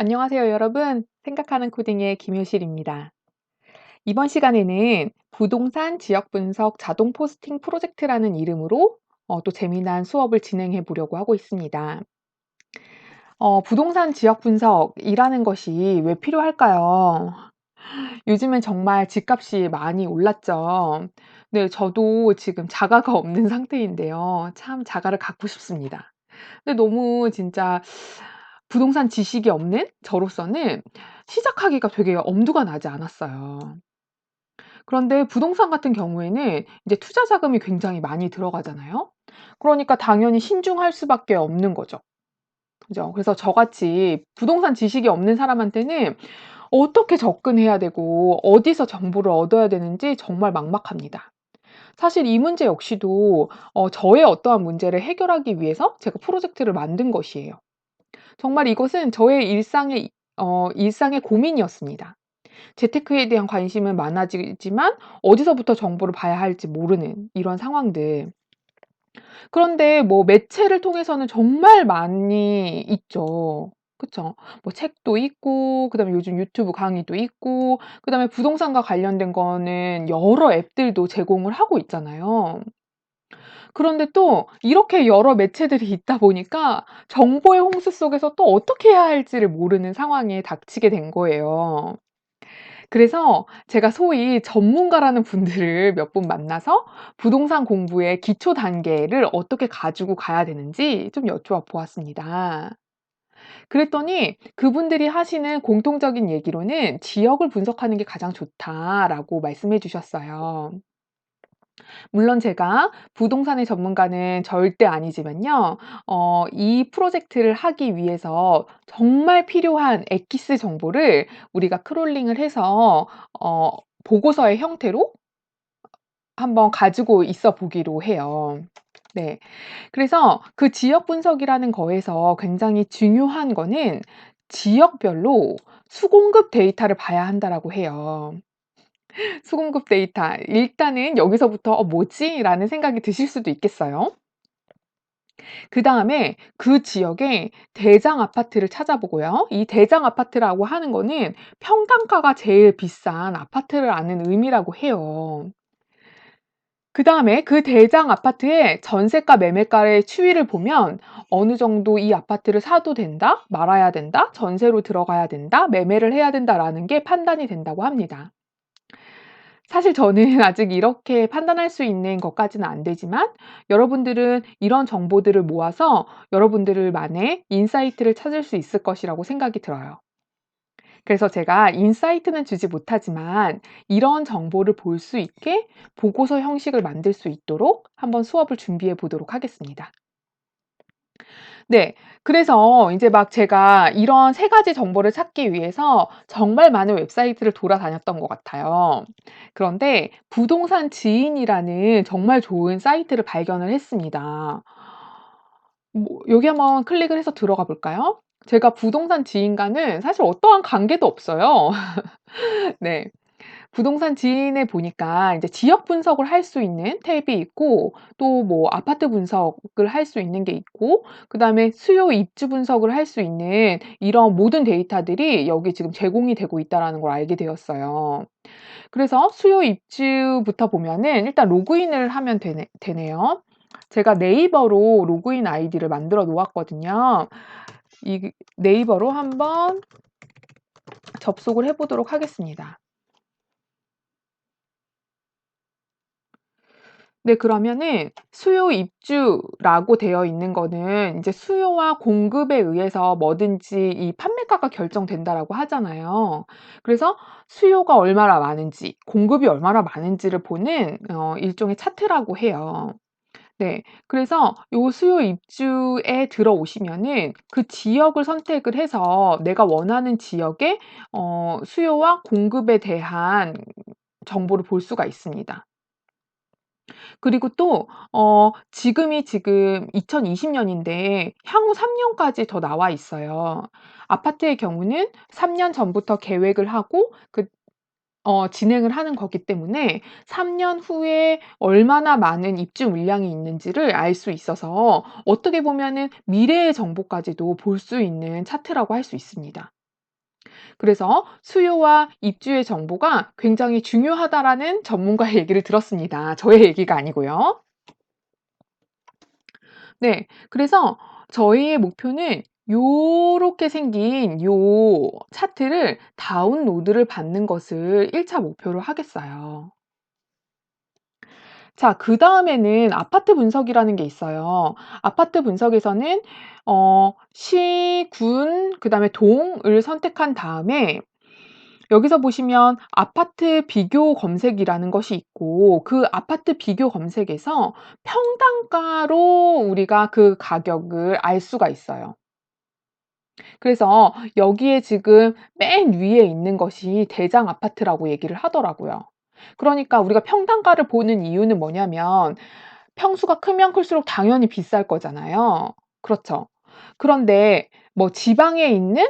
안녕하세요, 여러분. 생각하는 코딩의 김효실입니다. 이번 시간에는 부동산 지역 분석 자동 포스팅 프로젝트라는 이름으로 또 재미난 수업을 진행해 보려고 하고 있습니다. 부동산 지역 분석이라는 것이 왜 필요할까요? 요즘엔 정말 집값이 많이 올랐죠. 네, 저도 지금 자가가 없는 상태인데요. 참 자가를 갖고 싶습니다. 근데 너무 진짜 부동산 지식이 없는 저로서는 시작하기가 되게 엄두가 나지 않았어요. 그런데 부동산 같은 경우에는 이제 투자 자금이 굉장히 많이 들어가잖아요. 그러니까 당연히 신중할 수밖에 없는 거죠. 그죠? 그래서 저같이 부동산 지식이 없는 사람한테는 어떻게 접근해야 되고 어디서 정보를 얻어야 되는지 정말 막막합니다. 사실 이 문제 역시도 저의 어떠한 문제를 해결하기 위해서 제가 프로젝트를 만든 것이에요. 정말 이것은 저의 일상의 고민이었습니다. 재테크에 대한 관심은 많아지지만 어디서부터 정보를 봐야 할지 모르는 이런 상황들. 그런데 뭐 매체를 통해서는 정말 많이 있죠. 그쵸? 뭐 책도 있고 그다음에 요즘 유튜브 강의도 있고 그다음에 부동산과 관련된 거는 여러 앱들도 제공을 하고 있잖아요. 그런데 또 이렇게 여러 매체들이 있다 보니까 정보의 홍수 속에서 또 어떻게 해야 할지를 모르는 상황에 닥치게 된 거예요. 그래서 제가 소위 전문가라는 분들을 몇 분 만나서 부동산 공부의 기초 단계를 어떻게 가지고 가야 되는지 좀 여쭈어 보았습니다. 그랬더니 그분들이 하시는 공통적인 얘기로는 "지역을 분석하는 게 가장 좋다."라고 말씀해 주셨어요. 물론 제가 부동산의 전문가는 절대 아니지만요. 이 프로젝트를 하기 위해서 정말 필요한 엑기스 정보를 우리가 크롤링을 해서 어 보고서의 형태로 한번 가지고 있어 보기로 해요. 네. 그래서 그 지역 분석이라는 거에서 굉장히 중요한 거는 지역별로 수공급 데이터를 봐야 한다라고 해요. 수공급 데이터. 일단은 여기서부터 '어 뭐지?'라는 생각이 드실 수도 있겠어요. 그다음에 그 지역의 대장 아파트를 찾아보고요. 이 대장 아파트라고 하는 거는 평당가가 제일 비싼 아파트를 아는 의미라고 해요. 그다음에 그 대장 아파트의 전세가 매매가의 추이를 보면 어느 정도 '이 아파트를 사도 된다. 말아야 된다. 전세로 들어가야 된다. 매매를 해야 된다.'라는 게 판단이 된다고 합니다. 사실 저는 아직 이렇게 판단할 수 있는 것까지는 안 되지만 여러분들은 이런 정보들을 모아서 여러분들만의 인사이트를 찾을 수 있을 것이라고 생각이 들어요. 그래서 제가 인사이트는 주지 못하지만 이런 정보를 볼 수 있게 보고서 형식을 만들 수 있도록 한번 수업을 준비해 보도록 하겠습니다. 네. 그래서 인제 막 제가 이런 세 가지 정보를 찾기 위해서 정말 많은 웹사이트를 돌아다녔던 것 같아요. 그런데 부동산 지인이라는 정말 좋은 사이트를 발견을 했습니다. 뭐 여기 한번 클릭을 해서 들어가 볼까요? 제가 부동산 지인과는 사실 어떠한 관계도 없어요. 네. 부동산 지인에 보니까 이제 지역 분석을 할 수 있는 탭이 있고 또 뭐 아파트 분석을 할 수 있는 게 있고 그다음에 수요 입주 분석을 할 수 있는 이런 모든 데이터들이 여기 지금 제공이 되고 있다라는 걸 알게 되었어요. 그래서 수요 입주부터 보면은 일단 로그인을 하면 되네요. 제가 네이버로 로그인 아이디를 만들어 놓았거든요. 이 네이버로 한번 접속을 해 보도록 하겠습니다. 네, 그러면은 수요 입주라고 되어 있는 거는 인제 수요와 공급에 의해서 뭐든지 이 판매가가 결정된다라고 하잖아요. 그래서 수요가 얼마나 많은지 공급이 얼마나 많은지를 보는 일종의 차트라고 해요. 네. 그래서 요 수요 입주에 들어오시면은 그 지역을 선택을 해서 내가 원하는 지역의 수요와 공급에 대한 정보를 볼 수가 있습니다. 그리고 또 지금 2020 년인데 향후 3 년까지 더 나와 있어요. 아파트의 경우는 3년 전부터 계획을 하고 진행을 하는 거기 때문에 3년 후에 얼마나 많은 입주 물량이 있는지를 알 수 있어서 어떻게 보면은 미래의 정보까지도 볼 수 있는 차트라고 할 수 있습니다. 그래서 수요와 입주의 정보가 굉장히 중요하다라는 전문가의 얘기를 들었습니다. 저의 얘기가 아니고요. 네. 그래서 저희의 목표는 요렇게 생긴 요 차트를 다운로드를 받는 것을 1차 목표로 하겠어요. 자, 그다음에는 아파트 분석이라는 게 있어요. 아파트 분석에서는 시, 군, 그다음에 동을 선택한 다음에 여기서 보시면 아파트 비교 검색이라는 것이 있고, 그 아파트 비교 검색에서 평당가로 우리가 그 가격을 알 수가 있어요. 그래서 여기에 지금 맨 위에 있는 것이 대장 아파트라고 얘기를 하더라고요. 그러니까 우리가 평당가를 보는 이유는 뭐냐면 평수가 크면 클수록 당연히 비쌀 거잖아요. 그렇죠. 그런데 뭐 지방에 있는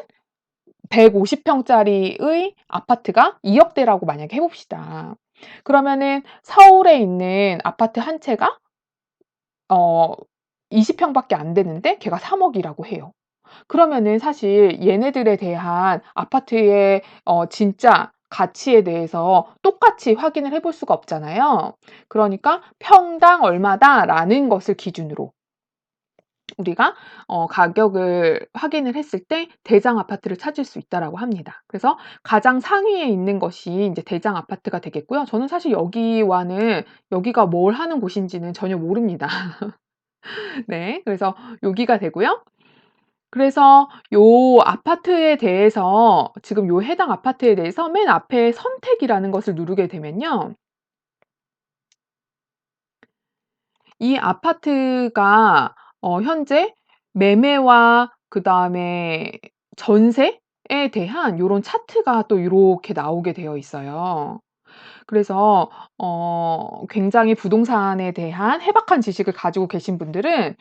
150 평짜리의 아파트가 2억 대라고 만약에 해 봅시다. 그러면은 서울에 있는 아파트 한 채가 어 20 평밖에 안 되는데 걔가 3억 이라고 해요. 그러면은 사실 얘네들에 대한 아파트의 진짜 가치에 대해서 똑같이 확인을 해볼 수가 없잖아요. 그러니까 '평당 얼마다.'라는 것을 기준으로 우리가 가격을 확인을 했을 때 대장 아파트를 찾을 수 있다라고 합니다. 그래서 가장 상위에 있는 것이 인제 대장 아파트가 되겠고요. 저는 사실 여기와는 여기가 뭘 하는 곳인지는 전혀 모릅니다. 네. 그래서 여기가 되고요. 그래서 요 아파트에 대해서 지금 요 해당 아파트에 대해서 맨 앞에 선택이라는 것을 누르게 되면요. 이 아파트가 현재 매매와 그다음에 전세에 대한 요런 차트가 또 요렇게 나오게 되어 있어요. 그래서 굉장히 부동산에 대한 해박한 지식을 가지고 계신 분들은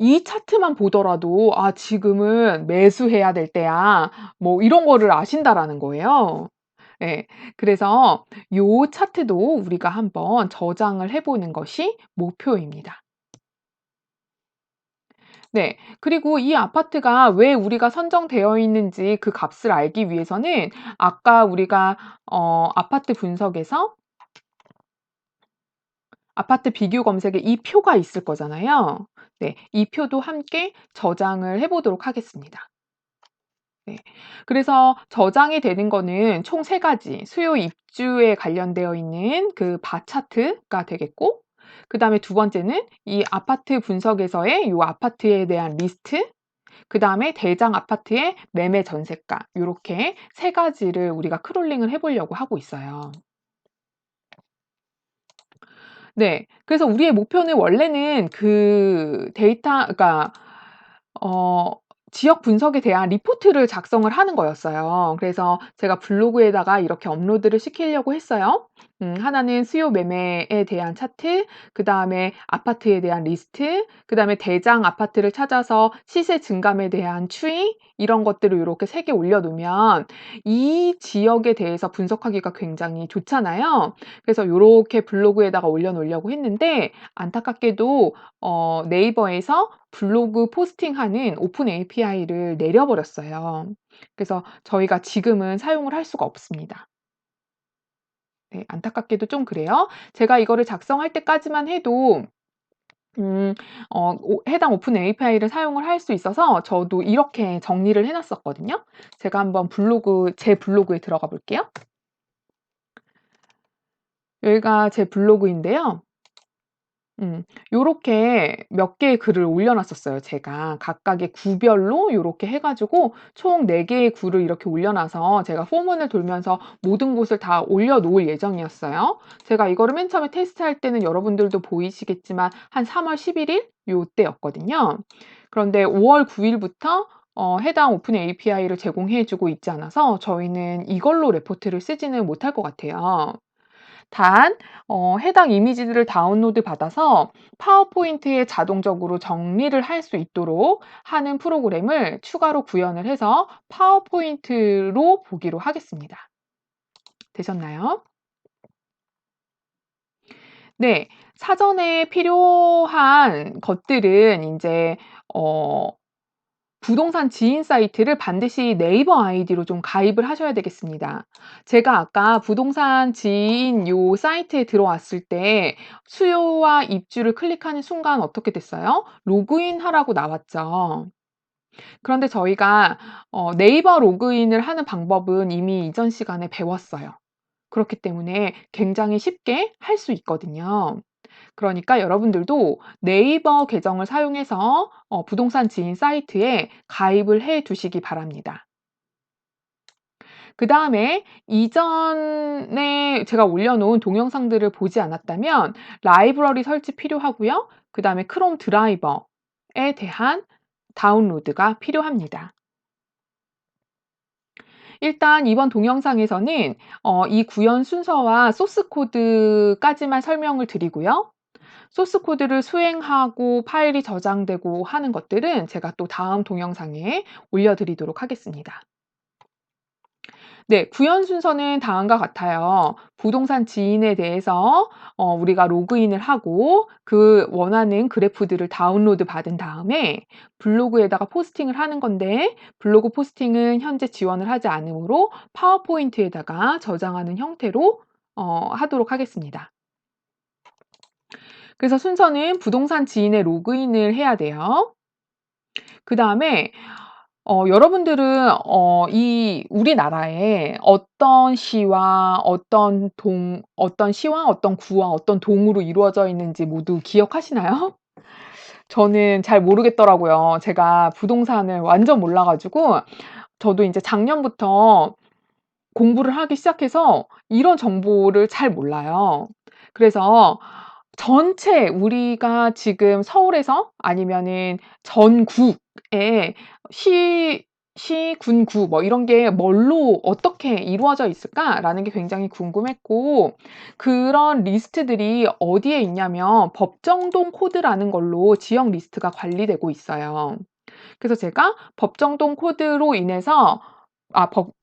이 차트만 보더라도 '아 지금은 매수해야 될 때야.' 뭐 이런 거를 아신다라는 거예요. 예. 그래서 요 차트도 우리가 한번 저장을 해 보는 것이 목표입니다. 네. 그리고 이 아파트가 왜 우리가 선정되어 있는지 그 값을 알기 위해서는 아까 우리가 아파트 분석에서 아파트 비교 검색에 이 표가 있을 거잖아요. 네. 이 표도 함께 저장을 해 보도록 하겠습니다. 네. 그래서 저장이 되는 거는 총 3 가지 수요 입주에 관련되어 있는 그 바 차트가 되겠고, 그다음에 두 번째는 이 아파트 분석에서의 요 아파트에 대한 리스트, 그다음에 대장 아파트의 매매 전세가, 요렇게 3 가지를 우리가 크롤링을 해 보려고 하고 있어요. 네. 그래서 우리의 목표는 원래는 그 데이터, 그러니까 어 지역 분석에 대한 리포트를 작성을 하는 거였어요. 그래서 제가 블로그에다가 이렇게 업로드를 시키려고 했어요. 하나는 수요 매매에 대한 차트, 그다음에 아파트에 대한 리스트, 그다음에 대장 아파트를 찾아서 시세 증감에 대한 추이, 이런 것들을 요렇게 3개 올려 놓으면 이 지역에 대해서 분석하기가 굉장히 좋잖아요. 그래서 요렇게 블로그에다가 올려 놓으려고 했는데, 안타깝게도 네이버에서 블로그 포스팅하는 오픈 API를 내려 버렸어요. 그래서 저희가 지금은 사용을 할 수가 없습니다. 네, 안타깝게도 좀 그래요. 제가 이거를 작성할 때까지만 해도 음 해당 오픈 API를 사용을 할 수 있어서 저도 이렇게 정리를 해 놨었거든요. 제가 한번 제 블로그에 들어가 볼게요. 여기가 제 블로그인데요. 요렇게 몇 개의 글을 올려 놨었어요 제가. 각각의 구별로 요렇게 해 가지고 총 4 개의 글을 이렇게 올려 놔서 제가 포문을 돌면서 모든 곳을 다 올려 놓을 예정이었어요. 제가 이거를 맨 처음에 테스트할 때는 여러분들도 보이시겠지만 한 3월 11일 요때였거든요. 그런데 5월 9 일부터 해당 오픈 API를 제공해 주고 있지 않아서 저희는 이걸로 레포트를 쓰지는 못할 것 같아요. 단 해당 이미지들을 다운로드 받아서 파워포인트에 자동적으로 정리를 할 수 있도록 하는 프로그램을 추가로 구현을 해서 파워포인트로 보기로 하겠습니다. 되셨나요? 네. 사전에 필요한 것들은 인제 어 부동산 지인 사이트를 반드시 네이버 아이디로 좀 가입을 하셔야 되겠습니다. 제가 아까 부동산 지인 요 사이트에 들어왔을 때 수요와 입주를 클릭하는 순간 어떻게 됐어요? 로그인 하라고 나왔죠. 그런데 저희가 네이버 로그인을 하는 방법은 이미 이전 시간에 배웠어요. 그렇기 때문에 굉장히 쉽게 할 수 있거든요. 그러니까 여러분들도 네이버 계정을 사용해서 부동산 지인 사이트에 가입을 해 두시기 바랍니다. 그다음에 이전에 제가 올려놓은 동영상들을 보지 않았다면 라이브러리 설치 필요하고요. 그다음에 크롬 드라이버에 대한 다운로드가 필요합니다. 일단 이번 동영상에서는 이 구현 순서와 소스 코드까지만 설명을 드리고요. 소스 코드를 수행하고 파일이 저장되고 하는 것들은 제가 또 다음 동영상에 올려드리도록 하겠습니다. 네, 구현 순서는 다음과 같아요. 부동산 지인에 대해서 우리가 로그인을 하고 그 원하는 그래프들을 다운로드 받은 다음에 블로그에다가 포스팅을 하는 건데 블로그 포스팅은 현재 지원을 하지 않으므로 파워포인트에다가 저장하는 형태로 하도록 하겠습니다. 그래서 순서는 부동산 지인의 로그인을 해야 돼요. 그다음에 여러분들은 이 우리나라에 어떤 시와 어떤 시와 어떤 구와 어떤 동으로 이루어져 있는지 모두 기억하시나요? 저는 잘 모르겠더라고요. 제가 부동산을 완전 몰라 가지고 저도 인제 작년부터 공부를 하기 시작해서 이런 정보를 잘 몰라요. 그래서 전체 우리가 지금 서울에서 아니면은 전국에 시 군, 구 뭐 이런 게 뭘로 어떻게 이루어져 있을까라는 게 굉장히 궁금했고 그런 리스트들이 어디에 있냐면 법정동 코드라는 걸로 지역 리스트가 관리되고 있어요. 그래서 제가 법정동 코드로 인해서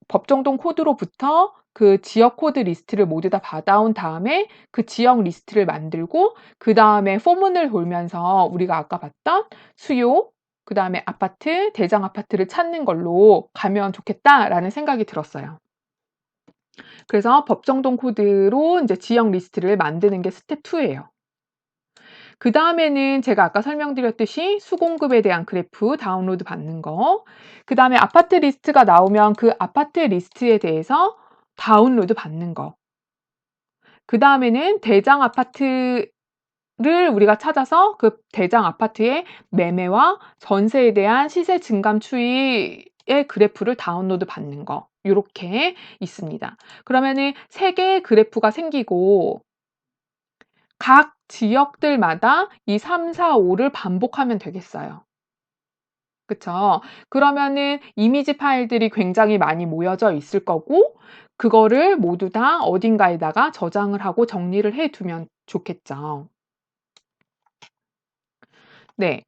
법정동 코드로부터 그 지역 코드 리스트를 모두 다 받아온 다음에 그 지역 리스트를 만들고 그다음에 포문을 돌면서 우리가 아까 봤던 수요, 그다음에 아파트, 대장 아파트를 찾는 걸로 가면 좋겠다라는 생각이 들었어요. 그래서 법정동 코드로 인제 지역 리스트를 만드는 게 스텝 2 예요. 그다음에는 제가 아까 설명드렸듯이 수공급에 대한 그래프 다운로드 받는 거, 그다음에 아파트 리스트가 나오면 그 아파트 리스트에 대해서 다운로드 받는 거, 그다음에는 대장 아파트를 우리가 찾아서 그 대장 아파트의 매매와 전세에 대한 시세 증감 추이의 그래프를 다운로드 받는 거 요렇게 있습니다. 그러면은 3 개의 그래프가 생기고 각 지역들마다 이 3, 4, 5를 반복하면 되겠어요. 그쵸? 그러면은 이미지 파일들이 굉장히 많이 모여져 있을 거고 그거를 모두 다 어딘가에다가 저장을 하고 정리를 해 두면 좋겠죠. 네.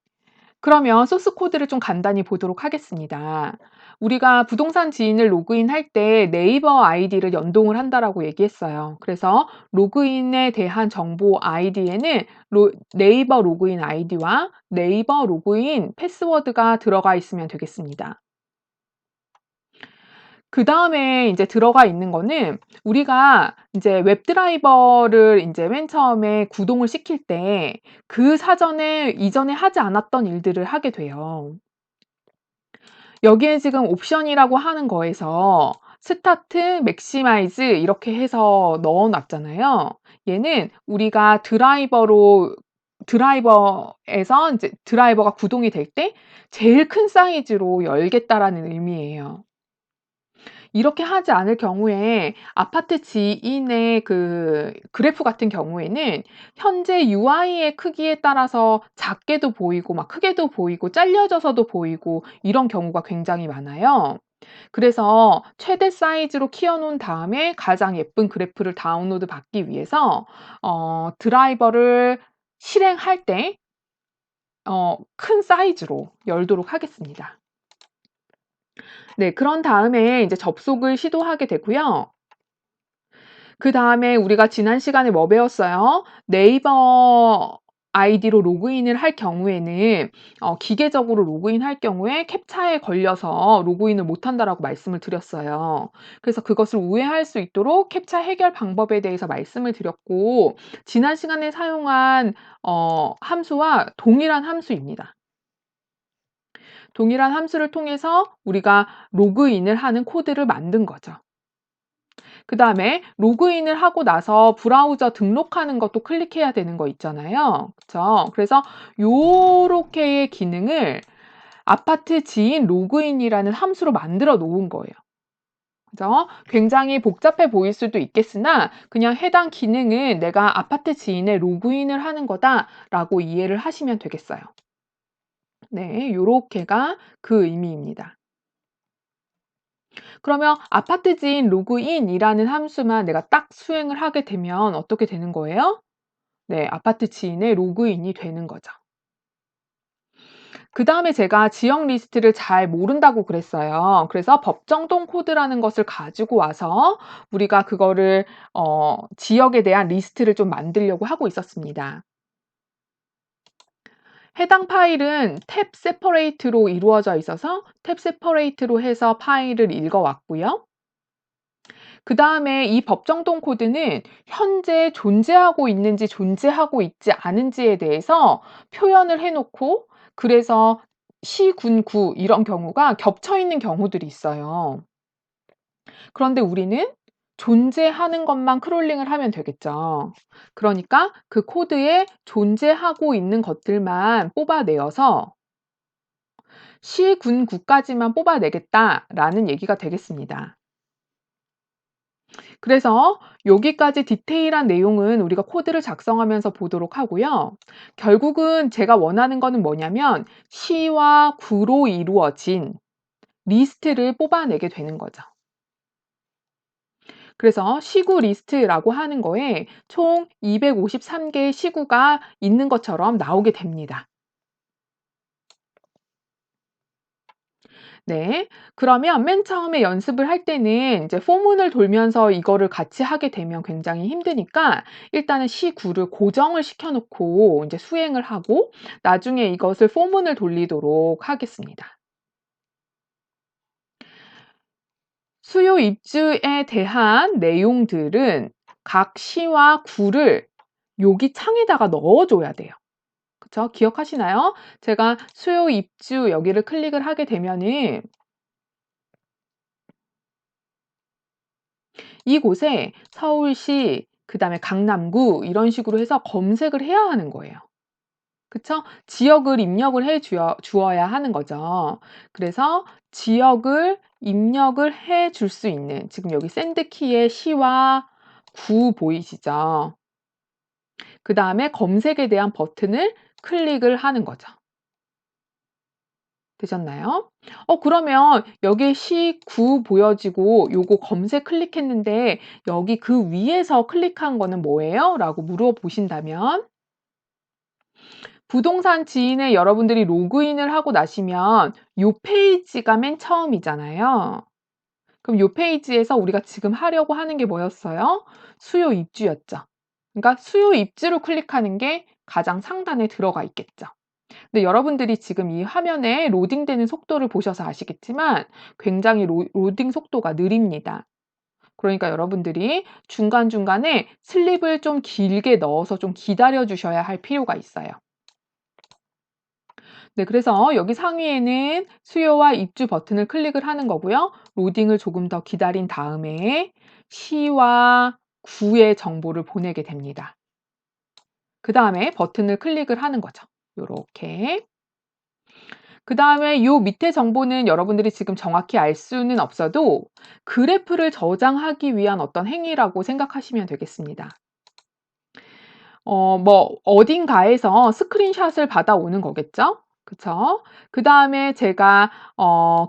그러면 소스 코드를 좀 간단히 보도록 하겠습니다. 우리가 부동산 지인을 로그인할 때 네이버 아이디를 연동을 한다라고 얘기했어요. 그래서 로그인에 대한 정보 아이디에는 네이버 로그인 아이디와 네이버 로그인 패스워드가 들어가 있으면 되겠습니다. 그다음에 인제 들어가 있는 거는 우리가 인제 웹드라이버를 인제 맨 처음에 구동을 시킬 때 그 사전에 이전에 하지 않았던 일들을 하게 돼요. 여기에 지금 옵션이라고 하는 거에서 스타트, 맥시마이즈 이렇게 해서 넣어 놨잖아요. 얘는 우리가 드라이버에서 인제 드라이버가 구동이 될 때 제일 큰 사이즈로 열겠다라는 의미예요. 이렇게 하지 않을 경우에 아파트 지인의 그 그래프 같은 경우에는 현재 UI의 크기에 따라서 작게도 보이고 막 크게도 보이고 잘려져서도 보이고 이런 경우가 굉장히 많아요. 그래서 최대 사이즈로 키워 놓은 다음에 가장 예쁜 그래프를 다운로드 받기 위해서 드라이버를 실행할 때 큰 사이즈로 열도록 하겠습니다. 네. 그런 다음에 인제 접속을 시도하게 되고요. 그다음에 우리가 지난 시간에 뭐 배웠어요? 네이버 아이디로 로그인을 할 경우에는 기계적으로 로그인할 경우에 캡차에 걸려서 로그인을 못 한다라고 말씀을 드렸어요. 그래서 그것을 우회할 수 있도록 캡차 해결 방법에 대해서 말씀을 드렸고, 지난 시간에 사용한 함수와 동일한 함수입니다. 동일한 함수를 통해서 우리가 로그인을 하는 코드를 만든 거죠. 그다음에 로그인을 하고 나서 브라우저 등록하는 것도 클릭해야 되는 거 있잖아요. 그쵸? 그래서 요렇게의 기능을 아파트 지인 로그인이라는 함수로 만들어 놓은 거예요. 그죠? 굉장히 복잡해 보일 수도 있겠으나 그냥 해당 기능은 내가 아파트 지인의 로그인을 하는 거다라고 이해를 하시면 되겠어요. 네, 요렇게가 그 의미입니다. 그러면 아파트 지인 로그인이라는 함수만 내가 딱 수행을 하게 되면 어떻게 되는 거예요? 네, 아파트 지인의 로그인이 되는 거죠. 그다음에 제가 지역 리스트를 잘 모른다고 그랬어요. 그래서 법정동 코드라는 것을 가지고 와서 우리가 그거를 지역에 대한 리스트를 좀 만들려고 하고 있었습니다. 해당 파일은 탭 세퍼레이트로 이루어져 있어서 탭 세퍼레이트로 해서 파일을 읽어 왔고요. 그다음에 이 법정동 코드는 현재 존재하고 있는지 존재하고 있지 않은지에 대해서 표현을 해 놓고, 그래서 시, 군, 구 이런 경우가 겹쳐 있는 경우들이 있어요. 그런데 우리는 존재하는 것만 크롤링을 하면 되겠죠. 그러니까 그 코드에 존재하고 있는 것들만 뽑아내어서 시, 군, 구까지만 뽑아내겠다라는 얘기가 되겠습니다. 그래서 여기까지 디테일한 내용은 우리가 코드를 작성하면서 보도록 하고요. 결국은 제가 원하는 거는 뭐냐면 시와 구로 이루어진 리스트를 뽑아내게 되는 거죠. 그래서 시구 리스트라고 하는 거에 총 253개의 시구가 있는 것처럼 나오게 됩니다. 네. 그러면 맨 처음에 연습을 할 때는 이제 포문을 돌면서 이거를 같이 하게 되면 굉장히 힘드니까 일단은 시구를 고정을 시켜 놓고 인제 수행을 하고 나중에 이것을 포문을 돌리도록 하겠습니다. 수요 입주에 대한 내용들은 각 시와 구를 여기 창에다가 넣어 줘야 돼요. 그쵸? 기억하시나요? 제가 수요 입주 여기를 클릭을 하게 되면은 이곳에 서울시, 그다음에 강남구 이런 식으로 해서 검색을 해야 하는 거예요. 그쵸? 지역을 입력을 해 주어야 하는 거죠. 그래서 지역을 입력을 해 줄 수 있는, 지금 여기 샌드 키의 시와 구 보이시죠? 그다음에 검색에 대한 버튼을 클릭을 하는 거죠. 되셨나요? 그러면 여기 시, 구 보여지고 요거 검색 클릭했는데 여기 그 위에서 클릭한 거는 뭐예요? 라고 물어보신다면, 부동산 지인에 여러분들이 로그인을 하고 나시면 요 페이지가 맨 처음이잖아요. 그럼 요 페이지에서 우리가 지금 하려고 하는 게 뭐였어요? 수요 입주였죠. 그러니까 수요 입주를 클릭하는 게 가장 상단에 들어가 있겠죠. 근데 여러분들이 지금 이 화면에 로딩되는 속도를 보셔서 아시겠지만 굉장히 로딩 속도가 느립니다. 그러니까 여러분들이 중간중간에 슬립을 좀 길게 넣어서 좀 기다려 주셔야 할 필요가 있어요. 네, 그래서 여기 상위에는 수요와 입주 버튼을 클릭을 하는 거고요. 로딩을 조금 더 기다린 다음에 시와 구의 정보를 보내게 됩니다. 그다음에 버튼을 클릭을 하는 거죠. 요렇게. 그다음에 요 밑에 정보는 여러분들이 지금 정확히 알 수는 없어도 그래프를 저장하기 위한 어떤 행위라고 생각하시면 되겠습니다. 뭐 어딘가에서 스크린샷을 받아오는 거겠죠? 그쵸? 그다음에 제가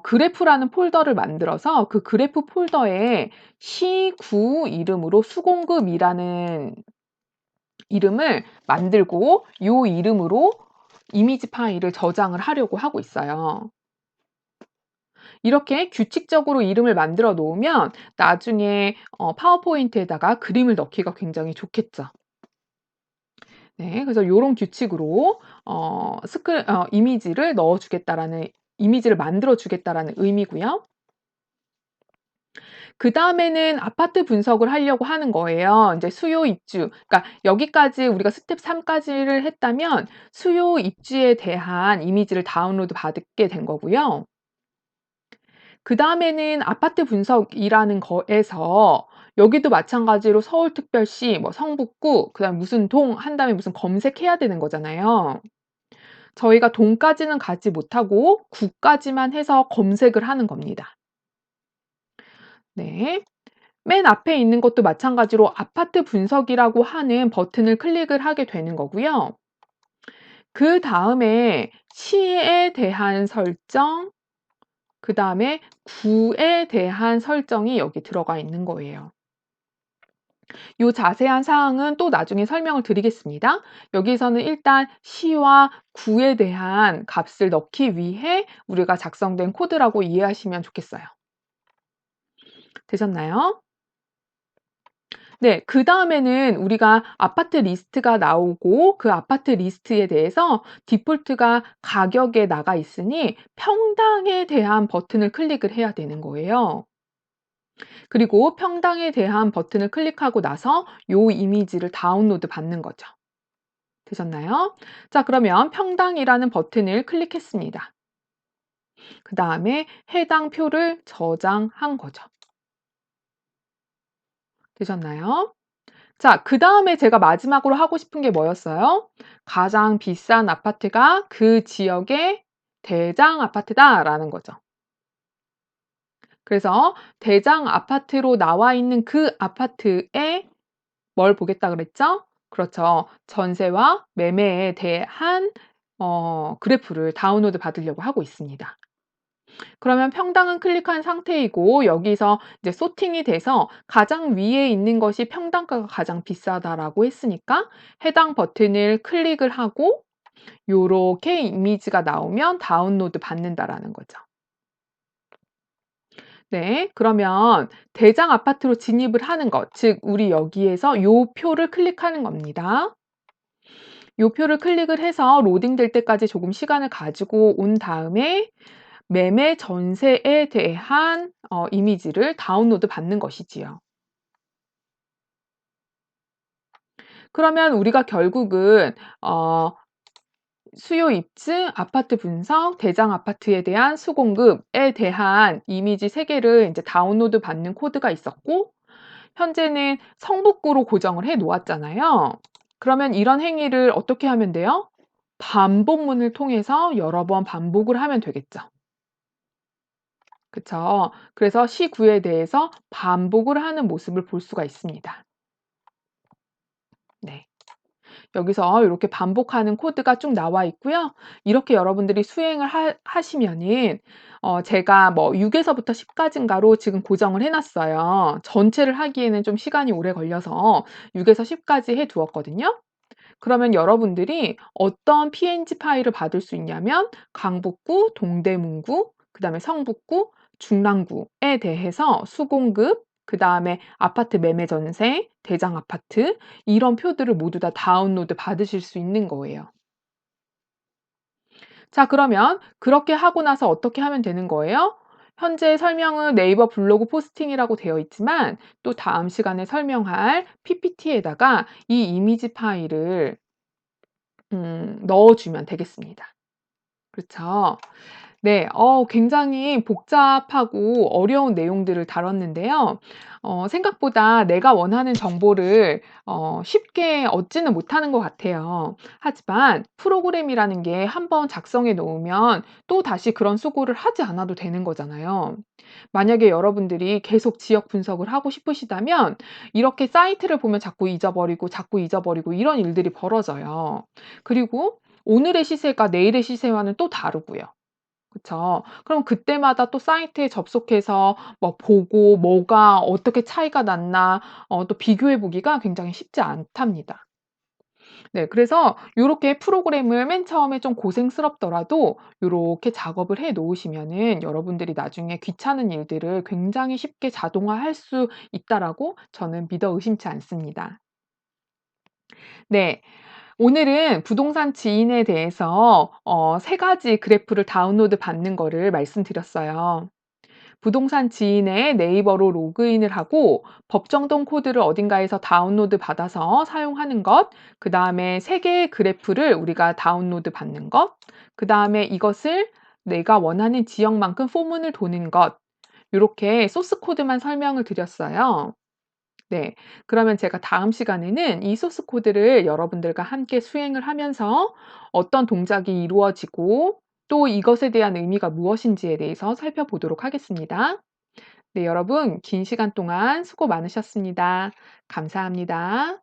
그래프라는 폴더를 만들어서 그 그래프 폴더에 시9 이름으로 수공급이라는 이름을 만들고 요 이름으로 이미지 파일을 저장을 하려고 하고 있어요. 이렇게 규칙적으로 이름을 만들어 놓으면 나중에 파워포인트에다가 그림을 넣기가 굉장히 좋겠죠. 네. 그래서 요런 규칙으로 이미지를 넣어 주겠다라는, 이미지를 만들어 주겠다라는 의미고요. 그다음에는 아파트 분석을 하려고 하는 거예요. 인제 수요 입주, 그러니까 여기까지 우리가 스텝 3 까지를 했다면 수요 입주에 대한 이미지를 다운로드 받게 된 거고요. 그다음에는 아파트 분석이라는 거에서 여기도 마찬가지로 서울특별시, 뭐 성북구, 그다음에 무슨 동 한 다음에 무슨 검색해야 되는 거잖아요. 저희가 동까지는 가지 못하고 구까지만 해서 검색을 하는 겁니다. 네. 맨 앞에 있는 것도 마찬가지로 아파트 분석이라고 하는 버튼을 클릭을 하게 되는 거고요. 그다음에 시에 대한 설정, 그다음에 구에 대한 설정이 여기 들어가 있는 거예요. 요 자세한 사항은 또 나중에 설명을 드리겠습니다. 여기서는 일단 시와 구에 대한 값을 넣기 위해 우리가 작성된 코드라고 이해하시면 좋겠어요. 되셨나요? 네. 그다음에는 우리가 아파트 리스트가 나오고 그 아파트 리스트에 대해서 디폴트가 가격에 나가 있으니 평당에 대한 버튼을 클릭을 해야 되는 거예요. 그리고 평당에 대한 버튼을 클릭하고 나서 요 이미지를 다운로드 받는 거죠. 되셨나요? 자, 그러면 평당이라는 버튼을 클릭했습니다. 그다음에 해당 표를 저장한 거죠. 되셨나요? 자, 그다음에 제가 마지막으로 하고 싶은 게 뭐였어요? 가장 비싼 아파트가 그 지역의 대장 아파트다라는 거죠. 그래서 대장 아파트로 나와 있는 그 아파트에 뭘 보겠다 그랬죠? 그렇죠. 전세와 매매에 대한 그래프를 다운로드 받으려고 하고 있습니다. 그러면 평당은 클릭한 상태이고 여기서 이제 소팅이 돼서 가장 위에 있는 것이 평당가가 가장 비싸다라고 했으니까 해당 버튼을 클릭을 하고 요렇게 이미지가 나오면 다운로드 받는다라는 거죠. 네. 그러면 대장 아파트로 진입을 하는 것, 즉 우리 여기에서 요 표를 클릭하는 겁니다. 요 표를 클릭을 해서 로딩될 때까지 조금 시간을 가지고 온 다음에 매매 전세에 대한 이미지를 다운로드 받는 것이지요. 그러면 우리가 결국은 수요 입증, 아파트 분석, 대장 아파트에 대한 수공급에 대한 이미지 3 개를 인제 다운로드 받는 코드가 있었고 현재는 성북구로 고정을 해 놓았잖아요. 그러면 이런 행위를 어떻게 하면 돼요? 반복문을 통해서 여러 번 반복을 하면 되겠죠. 그쵸. 그래서 시구에 대해서 반복을 하는 모습을 볼 수가 있습니다. 네. 여기서 이렇게 반복하는 코드가 쭉 나와 있고요. 이렇게 여러분들이 수행을 하시면은 제가 뭐 6 에서부터 10 까지인가로 지금 고정을 해 놨어요. 전체를 하기에는 좀 시간이 오래 걸려서 6 에서 10 까지 해 두었거든요. 그러면 여러분들이 어떤 PNG 파일을 받을 수 있냐면 강북구, 동대문구, 그다음에 성북구, 중랑구에 대해서 수공급, 그다음에 아파트 매매 전세, 대장 아파트 이런 표들을 모두 다 다운로드 받으실 수 있는 거예요. 자, 그러면 그렇게 하고 나서 어떻게 하면 되는 거예요? 현재 설명은 네이버 블로그 포스팅이라고 되어 있지만 또 다음 시간에 설명할 PPT에다가 이 이미지 파일을 넣어 주면 되겠습니다. 그렇죠. 네. 굉장히 복잡하고 어려운 내용들을 다뤘는데요. 생각보다 내가 원하는 정보를 쉽게 얻지는 못하는 것 같아요. 하지만 프로그램이라는 게 한번 작성해 놓으면 또다시 그런 수고를 하지 않아도 되는 거잖아요. 만약에 여러분들이 계속 지역 분석을 하고 싶으시다면 이렇게 사이트를 보면 자꾸 잊어버리고 이런 일들이 벌어져요. 그리고 오늘의 시세가 내일의 시세와는 또 다르고요. 그쵸. 그럼 그때마다 또 사이트에 접속해서 뭐 보고 뭐가 어떻게 차이가 났나 또 비교해 보기가 굉장히 쉽지 않답니다. 네. 그래서 요렇게 프로그램을 맨 처음에 좀 고생스럽더라도 요렇게 작업을 해 놓으시면은 여러분들이 나중에 귀찮은 일들을 굉장히 쉽게 자동화할 수 있다라고 저는 믿어 의심치 않습니다. 네. 오늘은 부동산 지인에 대해서 3 가지 그래프를 다운로드 받는 거를 말씀드렸어요. 부동산 지인의 네이버로 로그인을 하고 법정동 코드를 어딘가에서 다운로드 받아서 사용하는 것, 그다음에 3 개의 그래프를 우리가 다운로드 받는 것, 그다음에 이것을 내가 원하는 지역만큼 포문을 도는 것, 요렇게 소스 코드만 설명을 드렸어요. 네. 그러면 제가 다음 시간에는 이 소스 코드를 여러분들과 함께 수행을 하면서 어떤 동작이 이루어지고 또 이것에 대한 의미가 무엇인지에 대해서 살펴보도록 하겠습니다. 네, 여러분 긴 시간 동안 수고 많으셨습니다. 감사합니다.